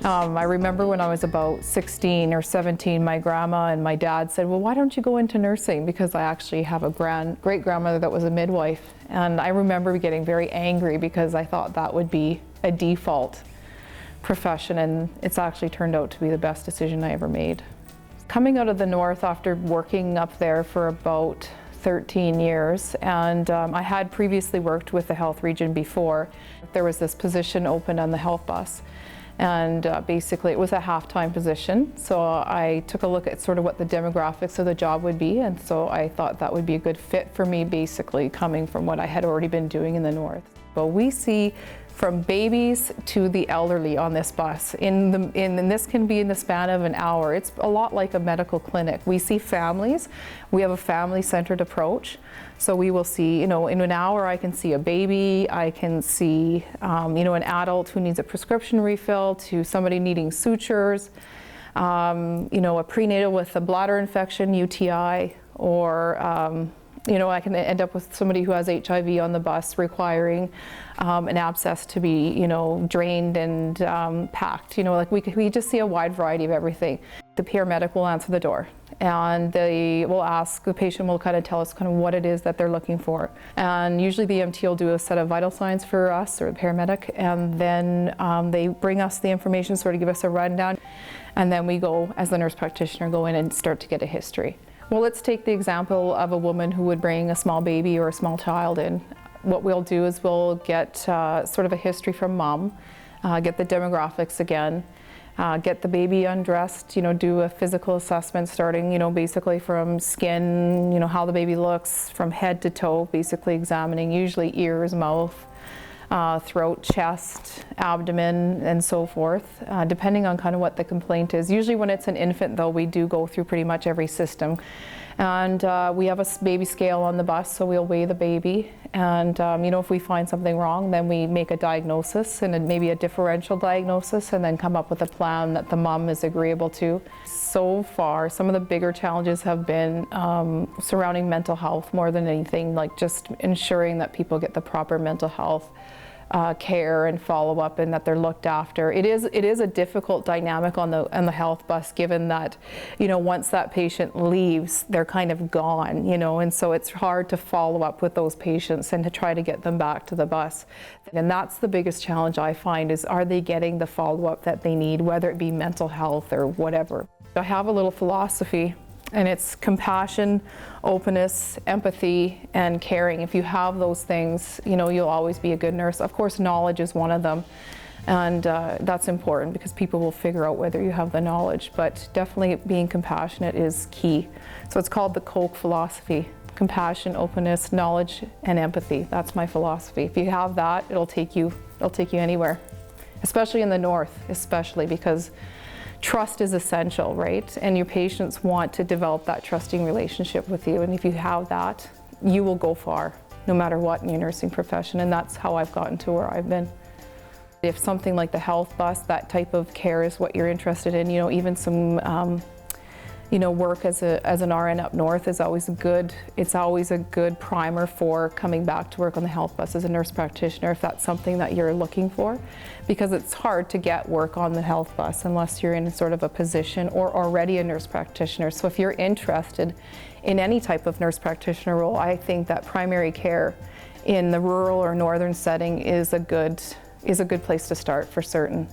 I remember when I was about 16 or 17, my grandma and my dad said, well, why don't you go into nursing? Because I actually have a great-grandmother that was a midwife. And I remember getting very angry because I thought that would be a default profession, and it's actually turned out to be the best decision I ever made. Coming out of the north after working up there for about 13 years, and I had previously worked with the health region before. There was this position open on the health bus, and basically it was a half-time position, so I took a look at sort of what the demographics of the job would be, and so I thought that would be a good fit for me, basically coming from what I had already been doing in the north. But we see from babies to the elderly on this bus. And this can be in the span of an hour. It's a lot like a medical clinic. We see families. We have a family-centered approach. So we will see, in an hour I can see a baby, I can see, an adult who needs a prescription refill, to somebody needing sutures, a prenatal with a bladder infection, UTI, or I can end up with somebody who has HIV on the bus requiring an abscess to be, drained and packed. We just see a wide variety of everything. The paramedic will answer the door, and they will ask, the patient will kind of tell us kind of what it is that they're looking for. And usually the EMT will do a set of vital signs for us, or the paramedic, and then they bring us the information, sort of give us a rundown, and then we go, as the nurse practitioner, go in and start to get a history. Well, let's take the example of a woman who would bring a small baby or a small child in. What we'll do is we'll get sort of a history from mom, get the demographics again, get the baby undressed, do a physical assessment starting, basically from skin, how the baby looks, from head to toe, basically examining usually ears, mouth, throat, chest, abdomen, and so forth, depending on kind of what the complaint is. Usually when it's an infant, though, we do go through pretty much every system. And we have a baby scale on the bus, so we'll weigh the baby. And if we find something wrong, then we make a diagnosis, and maybe a differential diagnosis, and then come up with a plan that the mom is agreeable to. So far, some of the bigger challenges have been surrounding mental health more than anything, like just ensuring that people get the proper mental health care and follow-up, and that they're looked after. It is a difficult dynamic on the health bus, given that once that patient leaves, they're kind of gone, and so it's hard to follow up with those patients and to try to get them back to the bus. And that's the biggest challenge I find, is are they getting the follow-up that they need, whether it be mental health or whatever. I have a little philosophy, and it's compassion, openness, empathy, and caring. If you have those things, you'll always be a good nurse. Of course, knowledge is one of them, and that's important because people will figure out whether you have the knowledge, but definitely being compassionate is key. So it's called the Koch philosophy: compassion, openness, knowledge, and empathy. That's my philosophy. If you have that, it'll take you anywhere, especially in the north, especially because trust is essential, right? And your patients want to develop that trusting relationship with you. And if you have that, you will go far, no matter what in your nursing profession. And that's how I've gotten to where I've been. If something like the health bus, that type of care is what you're interested in, even some work as an RN up north is always good. It's always a good primer for coming back to work on the health bus as a nurse practitioner, if that's something that you're looking for, because it's hard to get work on the health bus unless you're in sort of a position or already a nurse practitioner. So if you're interested in any type of nurse practitioner role, I think that primary care in the rural or northern setting is a good place to start for certain.